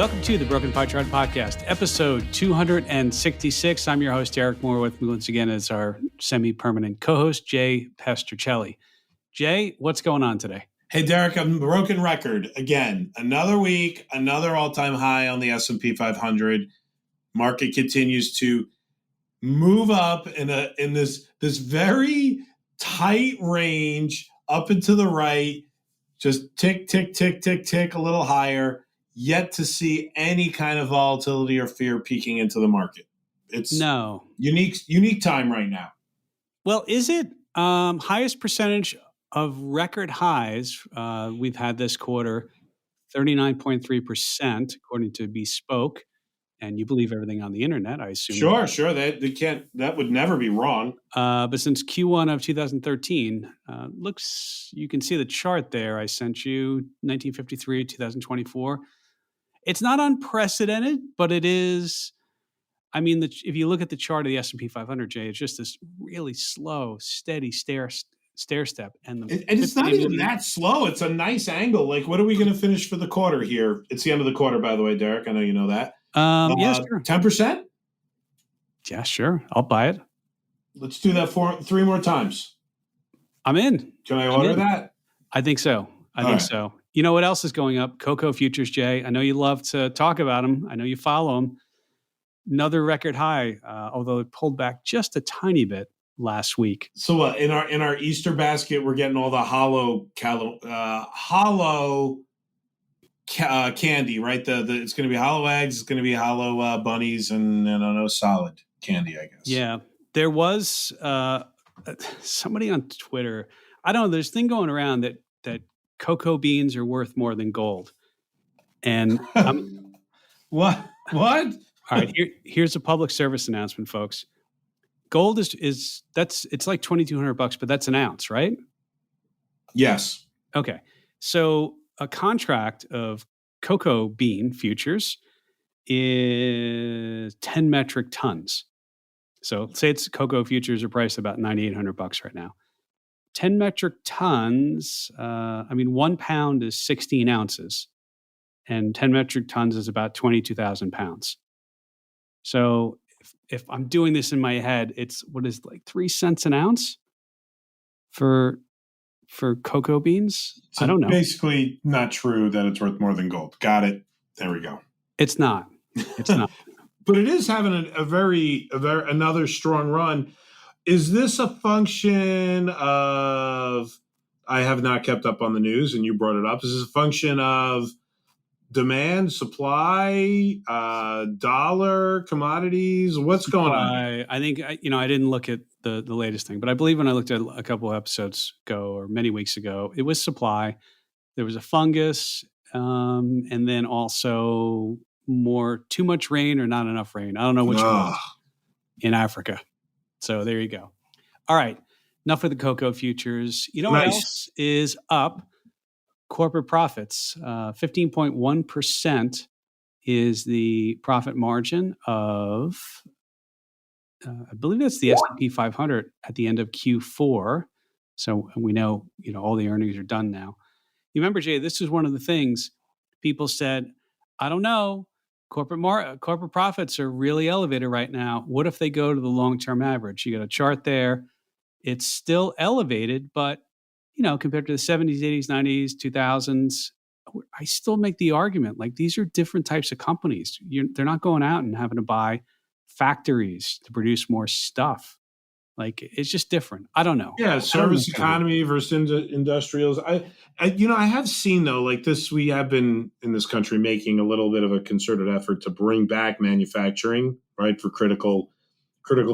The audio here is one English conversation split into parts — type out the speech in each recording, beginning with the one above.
Welcome to the Broken Pie Chart Podcast, episode 266. I'm your host, Derek Moore. With me once again is our semi-permanent co-host, Jay Pestrichelli. Jay, what's going on today? Hey, Derek, I'm broken record again. Another week, another all-time high on the S&P 500. Market continues to move up in this very tight range, up and to the right, just tick, tick, tick, tick, tick, a little higher. Yet to see any kind of volatility or fear peeking into the market. It's unique time right now. Well, is it highest percentage of record highs we've had this quarter, 39.3%, according to Bespoke. And you believe everything on the internet, I assume. Sure. They can't. That would never be wrong. But since Q1 of 2013, you can see the chart there. I sent you 1953, 2024. It's not unprecedented, but it is. I mean, if you look at the chart of the S&P 500, Jay, it's just this really slow, steady stair step. And it's not even that slow. It's a nice angle. Like, what are we going to finish for the quarter here? It's the end of the quarter, by the way, Derek. I know you know that. Yeah, sure. 10%? Yeah, sure. I'll buy it. Let's do that three more times. I'm in. Can I order that? I think so. I think so. You know what else is going up? Cocoa futures, Jay. I know you love to talk about them. I know you follow them. Another record high, although it pulled back just a tiny bit last week. So what? In our Easter basket, we're getting all the hollow candy, right? It's going to be hollow eggs, it's going to be hollow bunnies, and I don't know, solid candy, I guess. Yeah, there was somebody on Twitter. I don't know. There's a thing going around that cocoa beans are worth more than gold. And what? All right, here's a public service announcement, folks. Gold it's like $2,200, but that's an ounce, right? Yes. Okay. So a contract of cocoa bean futures is 10 metric tons. So say it's cocoa futures are priced about $9,800 right now. 10 metric tons, 1 pound is 16 ounces, and 10 metric tons is about 22,000 pounds. So if I'm doing this in my head, it's what is like 3 cents an ounce for cocoa beans? So I don't know. Basically not true that it's worth more than gold. Got it. There we go. It's not. But it is having another strong run. Is this a function of, I have not kept up on the news and you brought it up. Is this a function of demand, supply, dollar, commodities? What's going on? I think, I didn't look at the latest thing, but I believe when I looked at a couple of episodes ago or many weeks ago, it was supply. There was a fungus, and then also too much rain or not enough rain. I don't know which one in Africa. So there you go. All right. Enough of the cocoa futures. You know what else is up? Corporate profits. 15.1% is the profit margin of, I believe that's the S&P 500 at the end of Q4. So we know, all the earnings are done now. You remember, Jay, this is one of the things people said, I don't know, corporate profits are really elevated right now. What if they go to the long-term average? You got a chart there. It's still elevated, but compared to the 70s, 80s, 90s, 2000s, I still make the argument, like, these are different types of companies. They're not going out and having to buy factories to produce more stuff. Like, it's just different. I don't know. Yeah, service economy versus industrials. I have seen, though, like this, we have been in this country making a little bit of a concerted effort to bring back manufacturing, right, for critical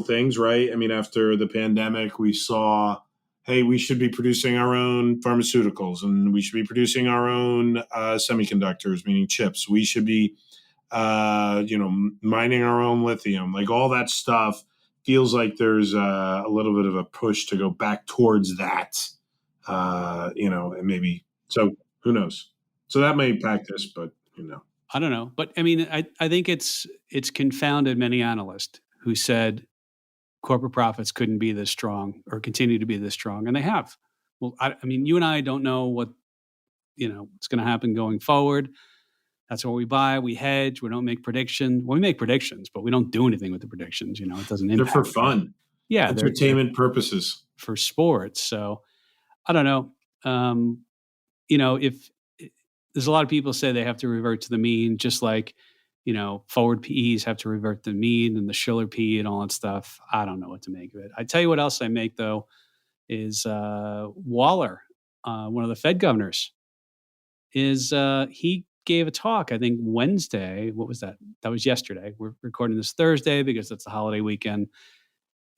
things, right? I mean, after the pandemic, we saw, hey, we should be producing our own pharmaceuticals, and we should be producing our own semiconductors, meaning chips. We should be, mining our own lithium, like all that stuff. Feels like there's a little bit of a push to go back towards that, and maybe, so who knows? So that may impact this, but, I don't know. But I mean, I think it's confounded many analysts who said corporate profits couldn't be this strong or continue to be this strong, and they have. Well, I mean, you and I don't know what, what's going to happen going forward. That's what we buy. We hedge. We don't make predictions. Well, we make predictions, but we don't do anything with the predictions. It doesn't impact. They're for fun. Yeah. Entertainment purposes. For sports. So I don't know. If there's a lot of people say they have to revert to the mean, just like, forward PEs have to revert to the mean and the Shiller PE and all that stuff. I don't know what to make of it. I tell you what else I make, though, is Waller, one of the Fed governors, he gave a talk, I think Wednesday. What was that? That was yesterday. We're recording this Thursday because it's the holiday weekend.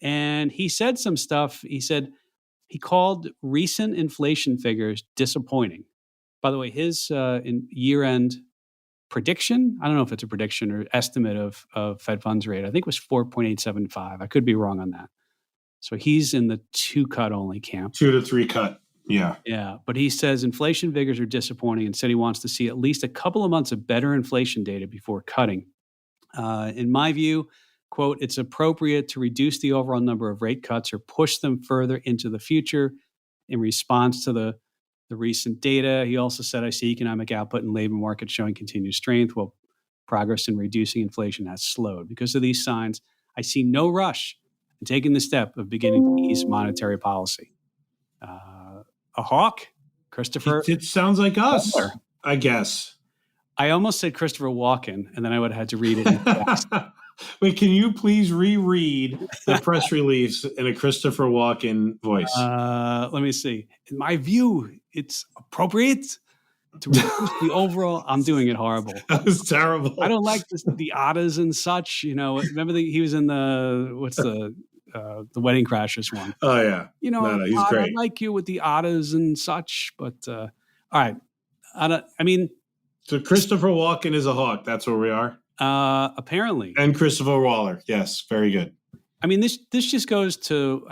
And he said some stuff. He said he called recent inflation figures disappointing. By the way, his year-end prediction, I don't know if it's a prediction or estimate of Fed funds rate, I think it was 4.875. I could be wrong on that. So he's in the 2-cut only camp. 2 to 3 cut. Yeah. Yeah. But he says inflation figures are disappointing and said he wants to see at least a couple of months of better inflation data before cutting. In my view, quote, it's appropriate to reduce the overall number of rate cuts or push them further into the future in response to the recent data. He also said, I see economic output and labor market showing continued strength while progress in reducing inflation has slowed. Because of these signs, I see no rush in taking the step of beginning to ease monetary policy. A hawk, Christopher. It sounds like us, I guess. I almost said Christopher Walkin, and then I would have had to read it. Wait, can you please reread the press release in a Christopher Walkin voice? Let me see. In my view, it's appropriate to reduce the overall. I'm doing it horrible. That was terrible. I don't like the otters and such. Remember he was in the Wedding Crashers one. Oh yeah. He's great. I like you with the otters and such, but all right. So Christopher Walkin is a hawk. That's where we are. Apparently. And Christopher Waller. Yes, very good. This just goes to,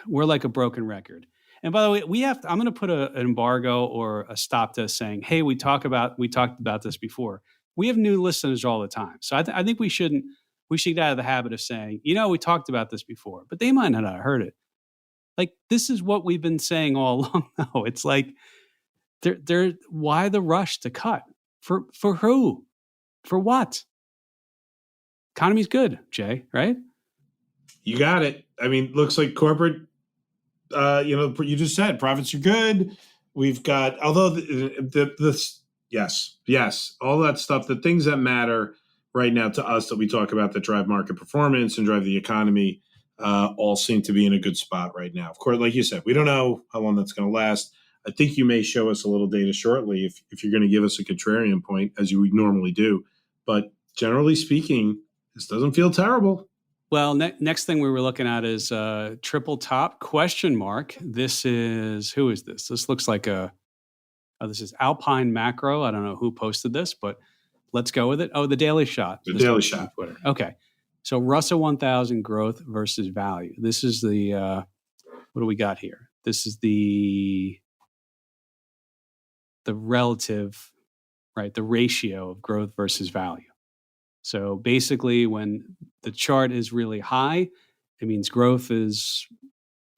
we're like a broken record. And by the way, I'm going to put an embargo or a stop to saying, hey, we talked about this before. We have new listeners all the time. So I think we should get out of the habit of saying, we talked about this before, but they might not have heard it. Like, this is what we've been saying all along. No, it's like, why the rush to cut? For who? For what? Economy's good, Jay, right? You got it. Looks like corporate, you just said profits are good. We've got, although yes, all that stuff, the things that matter right now to us that we talk about that drive market performance and drive the economy, all seem to be in a good spot right now. Of course, like you said, we don't know how long that's going to last. I think you may show us a little data shortly if you're going to give us a contrarian point, as you would normally do. But generally speaking, this doesn't feel terrible. Well, next thing we were looking at is triple top question mark. This is, who is this? This looks like this is Alpine Macro. I don't know who posted this, but let's go with it. Oh, the Daily Shot. The Daily Shot. Twitter. Okay. So Russell 1000 growth versus value. This is the, what do we got here? This is the relative, right? The ratio of growth versus value. So basically, when the chart is really high, it means growth is,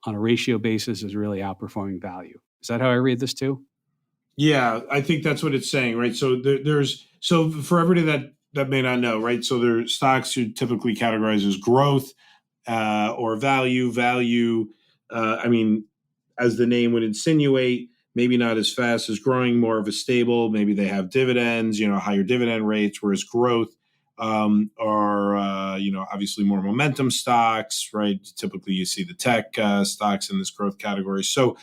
on a ratio basis, is really outperforming value. Is that how I read this too? Yeah, I think that's what it's saying, right? So so for everybody that may not know, right? So their stocks are typically categorized as growth or value. Value, as the name would insinuate, maybe not as fast as growing, more of a stable. Maybe they have dividends, higher dividend rates, whereas growth are obviously more momentum stocks, right? Typically, you see the tech stocks in this growth category. So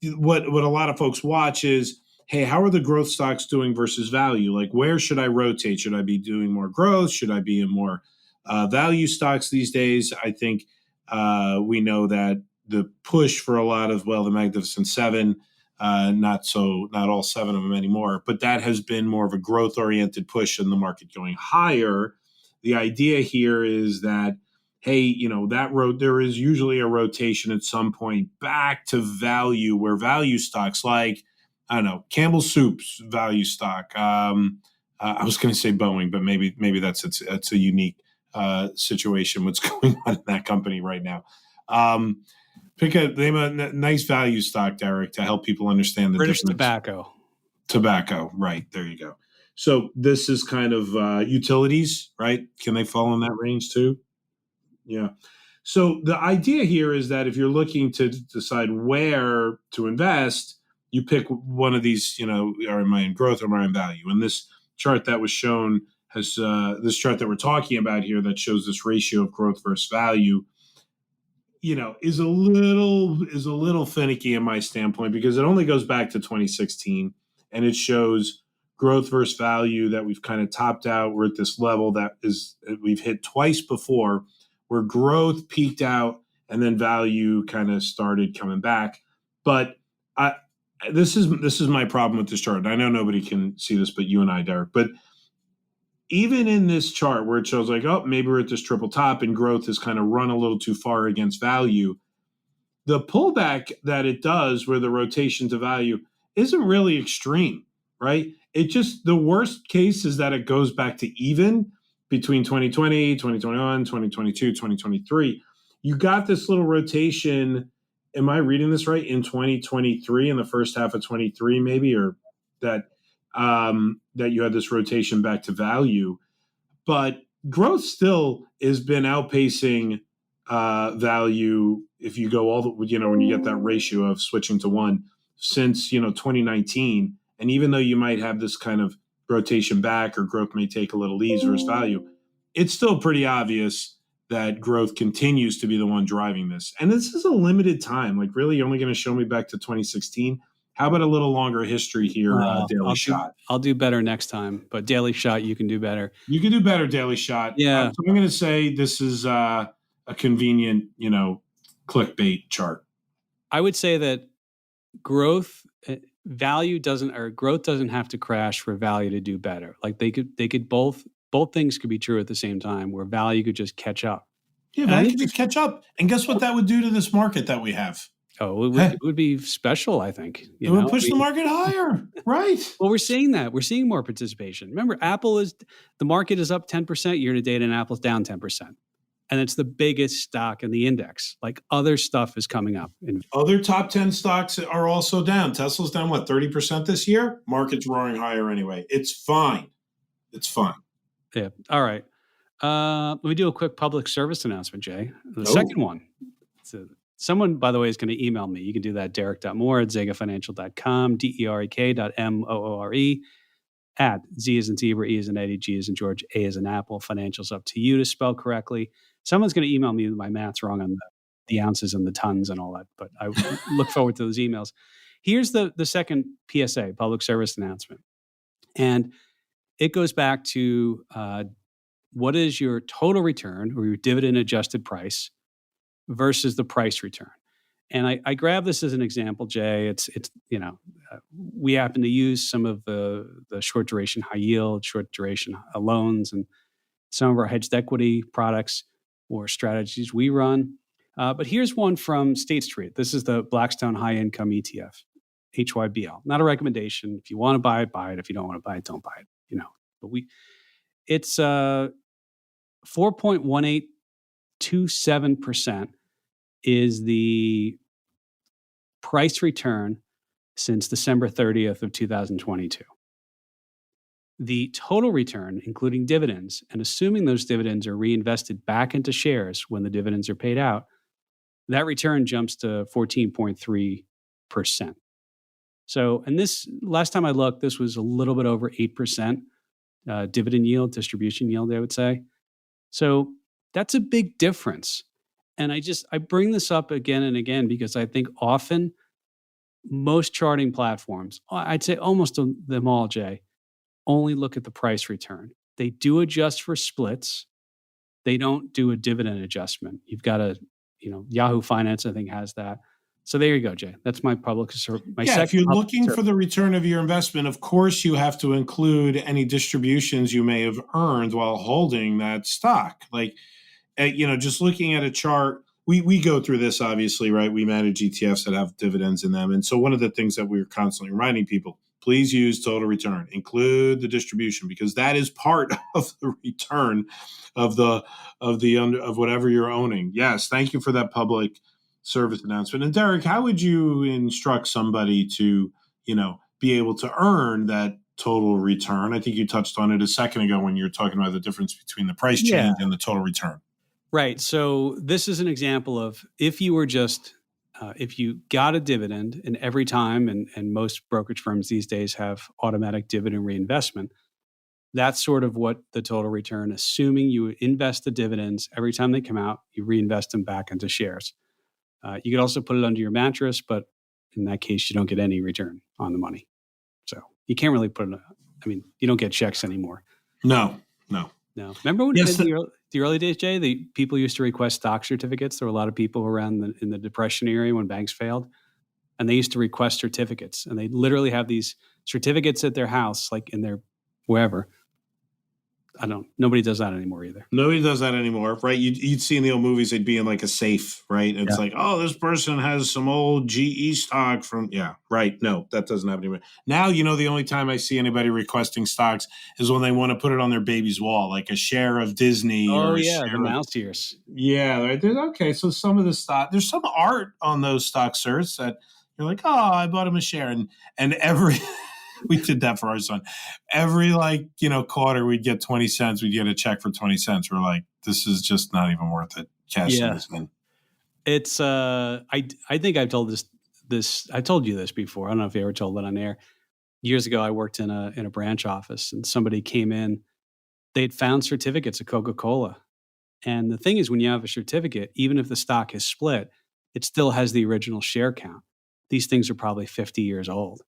what a lot of folks watch is, hey, how are the growth stocks doing versus value? Like, where should I rotate? Should I be doing more growth? Should I be in more value stocks these days? I think we know that the push for a lot of, the Magnificent Seven, not all seven of them anymore, but that has been more of a growth-oriented push in the market going higher. The idea here is that, hey, there is usually a rotation at some point back to value, where value stocks like, I don't know, Campbell Soup's value stock. I was going to say Boeing, but maybe that's a unique situation. What's going on in that company right now? Name a nice value stock, Derek, to help people understand the British difference. Tobacco, Right, there you go. So this is kind of utilities, right? Can they fall in that range too? Yeah. So the idea here is that if you're looking to decide where to invest, you pick one of these, am I in growth or am I in value? And this chart that was shown has this chart that we're talking about here that shows this ratio of growth versus value, is a little finicky in my standpoint because it only goes back to 2016 and it shows growth versus value that we've kind of topped out. We're at this level that we've hit twice before, where growth peaked out and then value kind of started coming back. But this is my problem with this chart. I know nobody can see this but you and I, Derek. But even in this chart where it shows like, oh, maybe we're at this triple top and growth has kind of run a little too far against value, the pullback that it does where the rotation to value isn't really extreme, right? It just, the worst case is that it goes back to even between 2020, 2021, 2022, 2023. You got this little rotation. Am I reading this right? In 2023, in the first half of 23, maybe, or that you had this rotation back to value, but growth still has been outpacing value if you go all the, when you get that ratio of switching to one since 2019. And even though you might have this kind of rotation back or growth may take a little ease versus value, it's still pretty obvious that growth continues to be the one driving this. And this is a limited time. Like, really, you're only going to show me back to 2016. How about a little longer history here, Daily Shot? I'll do better next time, but Daily Shot, you can do better. You can do better, Daily Shot. Yeah. So I'm going to say this is a convenient, clickbait chart. I would say that growth doesn't have to crash for value to do better. Like they could both things could be true at the same time, where value could just catch up. Yeah, value could just catch up. And guess what that would do to this market that we have? Oh, it would be special, I think. It would push the market higher, right? Well, we're seeing that. We're seeing more participation. Remember, the market is up 10% year to date and Apple's down 10%. And it's the biggest stock in the index. Like, other stuff is coming up. Other top 10 stocks are also down. Tesla's down, 30% this year? Market's roaring higher anyway. It's fine. It's fine. Yeah. All right. Let me do a quick public service announcement, Jay. The second one. Someone, by the way, is going to email me. You can do that, derek.moore@zegafinancial.com, derek.moore at Z as in zebra, E as in Eddie, G as in George, A as in Apple. Financial's up to you to spell correctly. Someone's going to email me my math's wrong on the ounces and the tons and all that, but I look forward to those emails. Here's the second PSA, public service announcement. And it goes back to what is your total return or your dividend adjusted price versus the price return. And I grab this as an example, Jay. It's we happen to use some of the short duration high yield, short duration loans, and some of our hedged equity products or strategies we run. But here's one from State Street. This is the Blackstone High Income ETF, HYBL. Not a recommendation. If you want to buy it, buy it. If you don't want to buy it, don't buy it. But it's 4.1827% is the price return since December 30th of 2022. The total return, including dividends, and assuming those dividends are reinvested back into shares when the dividends are paid out, that return jumps to 14.3%. So, and this, last time I looked, this was a little bit over 8% dividend yield, distribution yield, I would say. So that's a big difference. And I bring this up again and again because I think often most charting platforms, I'd say almost them all, Jay, only look at the price return. They do adjust for splits. They don't do a dividend adjustment. You've got Yahoo Finance, I think, has that. So there you go, Jay. That's my public service. If you're looking for the return of your investment, of course you have to include any distributions you may have earned while holding that stock. Like, just looking at a chart, we go through this, obviously, right? We manage ETFs that have dividends in them. And so one of the things that we're constantly reminding people, please use total return, include the distribution, because that is part of the return of whatever you're owning. Yes, thank you for that public service announcement. And Derek, how would you instruct somebody to, be able to earn that total return. I think you touched on it a second ago when you were talking about the difference between the price change and the total return. Right. So this is an example of if you were just if you got a dividend, and every time, and most brokerage firms these days have automatic dividend reinvestment, that's sort of what the total return, assuming you invest the dividends every time they come out, you reinvest them back into shares. You could also put it under your mattress, but in that case, you don't get any return on the money. So you can't really put it. I mean, you don't get checks anymore. No. Remember when in the early days, Jay, the people used to request stock certificates. There were a lot of people around in the Depression era when banks failed, and they used to request certificates, and they literally have these certificates at their house, like in their wherever. Nobody does that anymore either. Nobody does that anymore, right? You'd see in the old movies, they'd be in like a safe, right? It's like, oh, this person has some old GE stock from, right. No, that doesn't happen anymore. Now, the only time I see anybody requesting stocks is when they want to put it on their baby's wall, like a share of Disney. Oh, yeah, the mouse ears. Yeah, right. Okay, so some of the stock, there's some art on those stock certs that you're like, oh, I bought him a share. And every... We did that for our son. Every quarter, we'd get 20 cents. We'd get a check for 20 cents. We're like, this is just not even worth it. Cashing this in. It's I think I've told this. I told you this before. I don't know if you ever told it on air. Years ago, I worked in a branch office, and somebody came in. They'd found certificates of Coca-Cola, and the thing is, when you have a certificate, even if the stock is split, it still has the original share count. These things are probably 50 years old.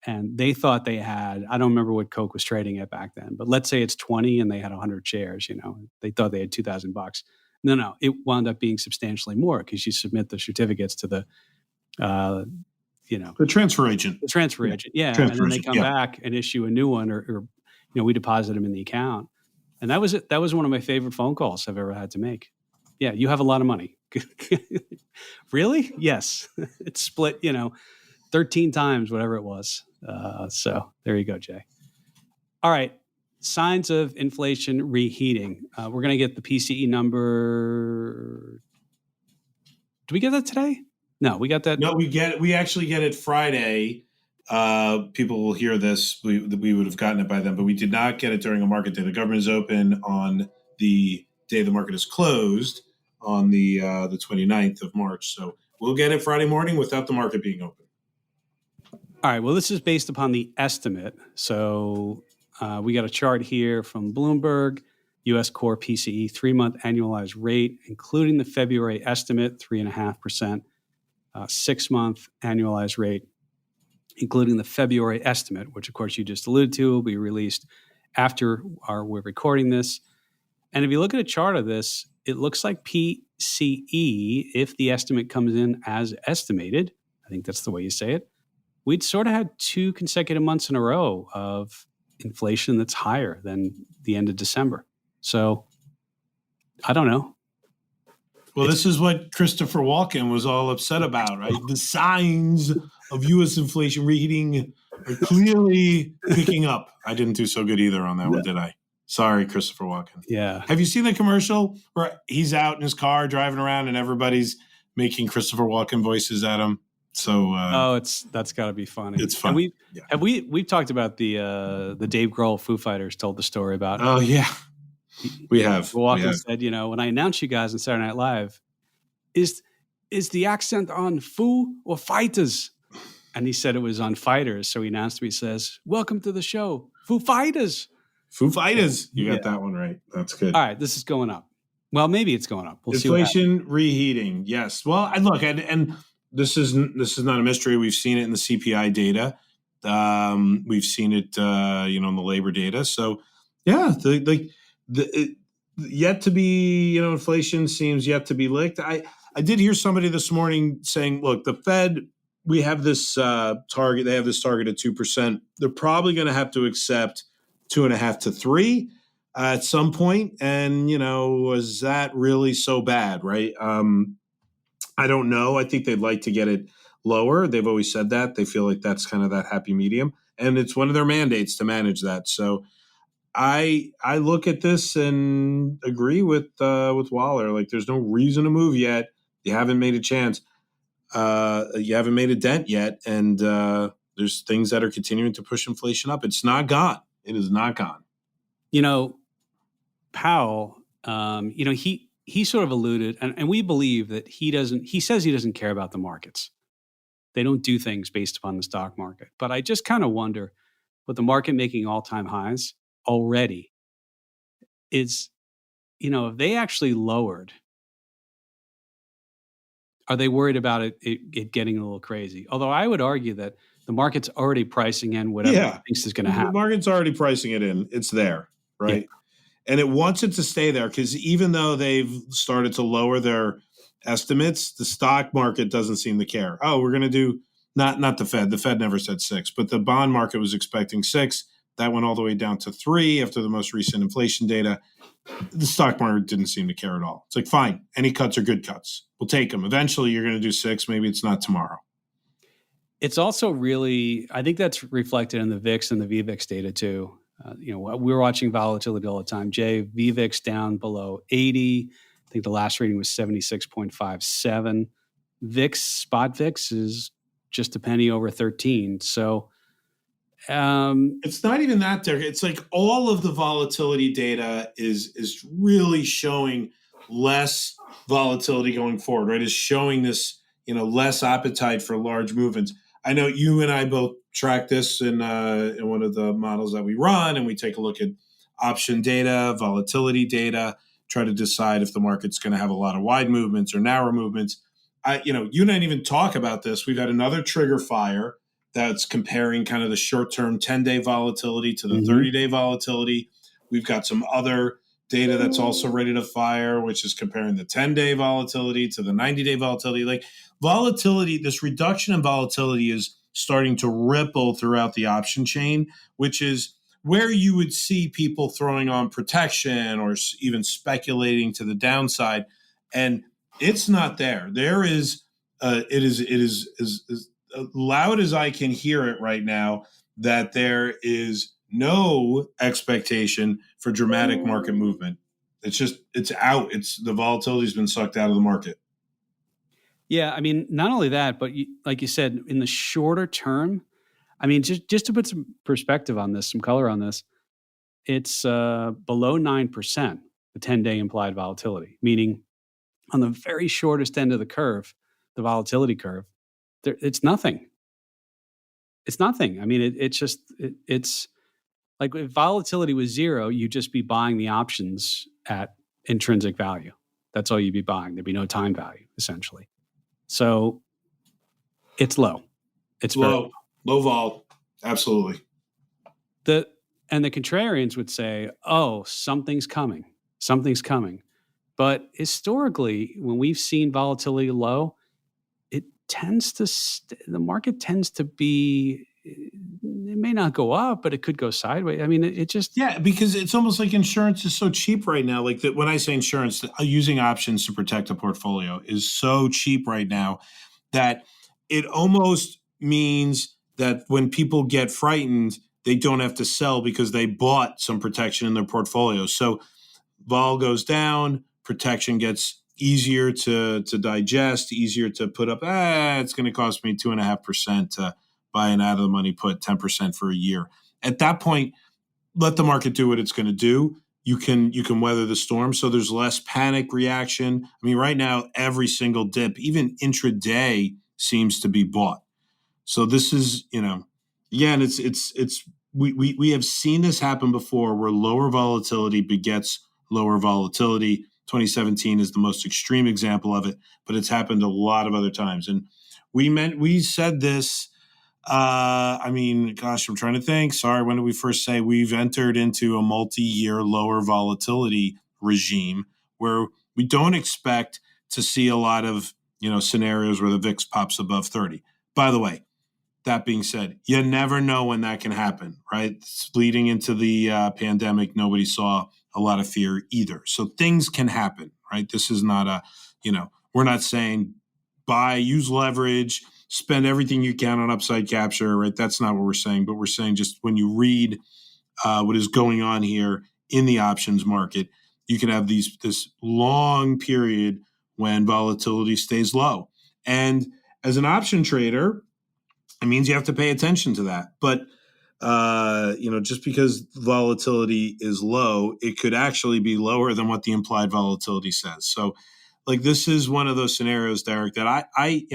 And they thought they had, I don't remember what Coke was trading at back then, but let's say it's 20 and they had 100 shares, they thought they had $2,000. No, it wound up being substantially more because you submit the certificates to the, the transfer agent. The transfer agent, yeah. And then they come back and issue a new one or we deposit them in the account. And that was it. That was one of my favorite phone calls I've ever had to make. Yeah, you have a lot of money. Really? Yes. It's split, 13 times, whatever it was. So there you go, Jay. All right. Signs of inflation reheating. We're going to get the PCE number. Do we get that today? No, we got that. No, we actually get it Friday. People will hear this. We would have gotten it by then, but we did not get it during a market day. The government is open on the day the market is closed on the 29th of March. So we'll get it Friday morning without the market being open. All right. Well, this is based upon the estimate. So we got a chart here from Bloomberg, U.S. core PCE 3-month annualized rate, including the February estimate, 3.5%, 6-month annualized rate, including the February estimate, which, of course, you just alluded to, will be released after we're recording this. And if you look at a chart of this, it looks like PCE, if the estimate comes in as estimated, I think that's the way you say it, we'd sort of had 2 consecutive months in a row of inflation that's higher than the end of December. So I don't know. Well, this is what Christopher Walkin was all upset about, right? The signs of U.S. inflation reheating are clearly picking up. I didn't do so good either on that one, did I? Sorry, Christopher Walkin. Yeah. Have you seen the commercial where he's out in his car driving around and everybody's making Christopher Walkin voices at him? So that's got to be funny. It's fun. And we've talked about the Dave Grohl Foo Fighters told the story about. Oh yeah, we have. Walkin said, when I announce you guys on Saturday Night Live, is the accent on Foo or Fighters? And he said it was on Fighters. So he announced me. He says, "Welcome to the show, Foo Fighters." Foo Fighters. You got that one right. That's good. All right, this is going up. Well, maybe it's going up. We'll see. Inflation reheating. Yes. Well, look, and this is not a mystery. We've seen it in the CPI data. We've seen it, in the labor data. So, yeah, yet to be, inflation seems yet to be licked. I did hear somebody this morning saying, look, the Fed, we have this target. They have this target at 2%. They're probably going to have to accept 2.5 to 3 at some point. And, was that really so bad, right? I don't know. I think they'd like to get it lower. They've always said that. They feel like that's kind of that happy medium. And it's one of their mandates to manage that. So I look at this and agree with Waller. Like, there's no reason to move yet. You haven't made a chance. You haven't made a dent yet. And there's there's things that are continuing to push inflation up. It's not gone. It is not gone. Powell, he sort of alluded, and we believe that he says he doesn't care about the markets. They don't do things based upon the stock market. But I just kind of wonder, with the market making all-time highs already, if they actually lowered, are they worried about it getting a little crazy? Although I would argue that the market's already pricing in whatever it thinks is going to happen. The market's already pricing it in. It's there, right? Yeah. And it wants it to stay there because even though they've started to lower their estimates, the stock market doesn't seem to care. Oh, we're going to do not the Fed. The Fed never said 6, but the bond market was expecting 6. That went all the way down to 3 after the most recent inflation data. The stock market didn't seem to care at all. It's like, fine, any cuts are good cuts. We'll take them. Eventually, you're going to do 6. Maybe it's not tomorrow. It's also really, I think that's reflected in the VIX and the VVIX data too. We're watching volatility all the time. Jay, VVIX down below 80. I think the last reading was 76.57. VIX, spot VIX is just a penny over 13. So it's not even that there. It's like all of the volatility data is really showing less volatility going forward, right? Is showing this, less appetite for large movements. I know you and I both track this in one of the models that we run, and we take a look at option data, volatility data, try to decide if the market's going to have a lot of wide movements or narrow movements. You didn't even talk about this. We've had another trigger fire that's comparing kind of the short-term 10-day volatility to the 30-day volatility. We've got some other data that's also ready to fire, which is comparing the 10-day volatility to the 90-day volatility. Like volatility, this reduction in volatility is starting to ripple throughout the option chain, which is where you would see people throwing on protection or even speculating to the downside. And it's not there. There is, it is as loud as I can hear it right now, that there is no expectation for dramatic market movement. It's out. The volatility has been sucked out of the market. Yeah, I mean, not only that, but like you said, in the shorter term, I mean, just to put some perspective on this, some color on this, it's below 9%, the 10-day implied volatility, meaning on the very shortest end of the curve, the volatility curve, it's nothing. It's nothing. I mean, it's like if volatility was 0, you'd just be buying the options at intrinsic value. That's all you'd be buying. There'd be no time value, essentially. So it's low. It's low vol. Absolutely. And the contrarians would say, oh, something's coming. Something's coming. But historically, when we've seen volatility low, it tends to, the market tends to be, it may not go up, but it could go sideways. I mean, it just. Yeah, because it's almost like insurance is so cheap right now. Like that, when I say insurance, using options to protect a portfolio is so cheap right now that it almost means that when people get frightened, they don't have to sell because they bought some protection in their portfolio. So vol goes down, protection gets easier to digest, easier to put up. It's going to cost me 2.5% to buy an out of the money put, 10% for a year. At that point, let the market do what it's going to do. You can weather the storm. So there's less panic reaction. I mean, right now, every single dip, even intraday, seems to be bought. So this is, again, we have seen this happen before, where lower volatility begets lower volatility. 2017 is the most extreme example of it, but it's happened a lot of other times. And we said this. I'm trying to think. Sorry, when did we first say we've entered into a multi-year lower volatility regime where we don't expect to see a lot of scenarios where the VIX pops above 30. By the way, that being said, you never know when that can happen, right? Leading into the pandemic, nobody saw a lot of fear either. So things can happen, right? This is not we're not saying use leverage, spend everything you can on upside capture, right? That's not what we're saying. But we're saying just when you read what is going on here in the options market, you can have this long period when volatility stays low. And as an option trader, it means you have to pay attention to that. But just because volatility is low, it could actually be lower than what the implied volatility says. So, like, this is one of those scenarios, Derek, that I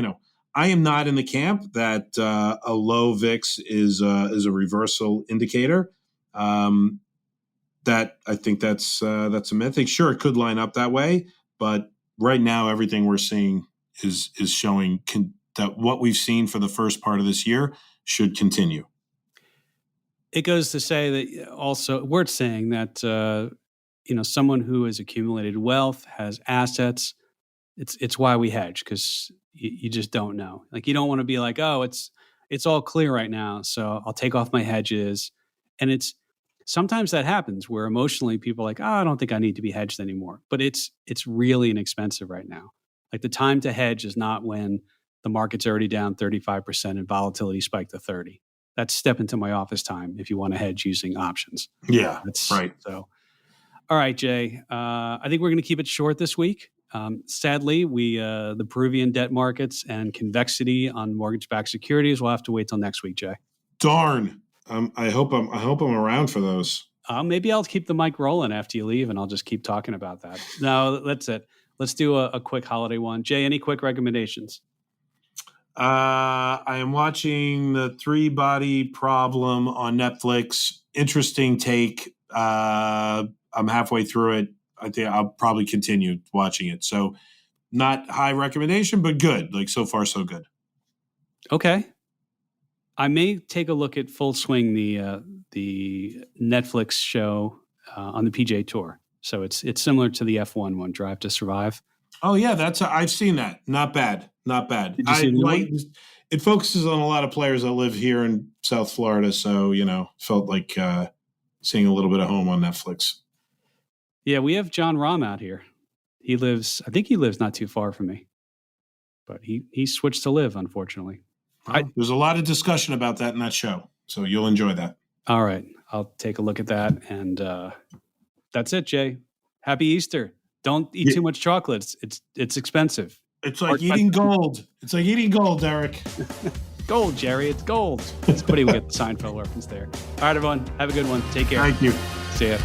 am not in the camp that a low VIX is a reversal indicator. That I think that's a myth. Sure, it could line up that way, but right now everything we're seeing is showing that what we've seen for the first part of this year should continue. It goes to say that also we're saying that someone who has accumulated wealth, has assets. It's why we hedge, because you just don't know. Like, you don't want to be like, oh, it's all clear right now, so I'll take off my hedges. And it's sometimes that happens where emotionally people are like, oh, I don't think I need to be hedged anymore. But it's really inexpensive right now. Like, the time to hedge is not when the market's already down 35% and volatility spiked to 30. That's step into my office time if you want to hedge using options. Yeah, that's right. So, all right, Jay. I think we're going to keep it short this week. Sadly, the Peruvian debt markets and convexity on mortgage-backed securities, we'll have to wait till next week, Jay. Darn. I hope I'm around for those. Maybe I'll keep the mic rolling after you leave, and I'll just keep talking about that. No, that's it. Let's do a quick holiday one. Jay, any quick recommendations? I am watching The Three Body Problem on Netflix. Interesting take. I'm halfway through it. I think I'll probably continue watching it. So, not high recommendation, but good. Like, so far, so good. Okay. I may take a look at Full Swing, the Netflix show on the PGA Tour. So it's similar to the F1 one, Drive to Survive. Oh yeah, I've seen that. Not bad. Did you see the one? It focuses on a lot of players that live here in South Florida, so felt like seeing a little bit of home on Netflix. Yeah, we have John Rahm out here. I think he lives not too far from me, but he switched to live, unfortunately. Well, there's a lot of discussion about that in that show, so you'll enjoy that. All right, I'll take a look at that, and that's it, Jay. Happy Easter. Don't eat too much chocolate. It's expensive. It's like eating gold. It's like eating gold, Derek. Gold, Jerry. It's gold. Somebody will get the Seinfeld reference there. All right, everyone. Have a good one. Take care. Thank you. See ya.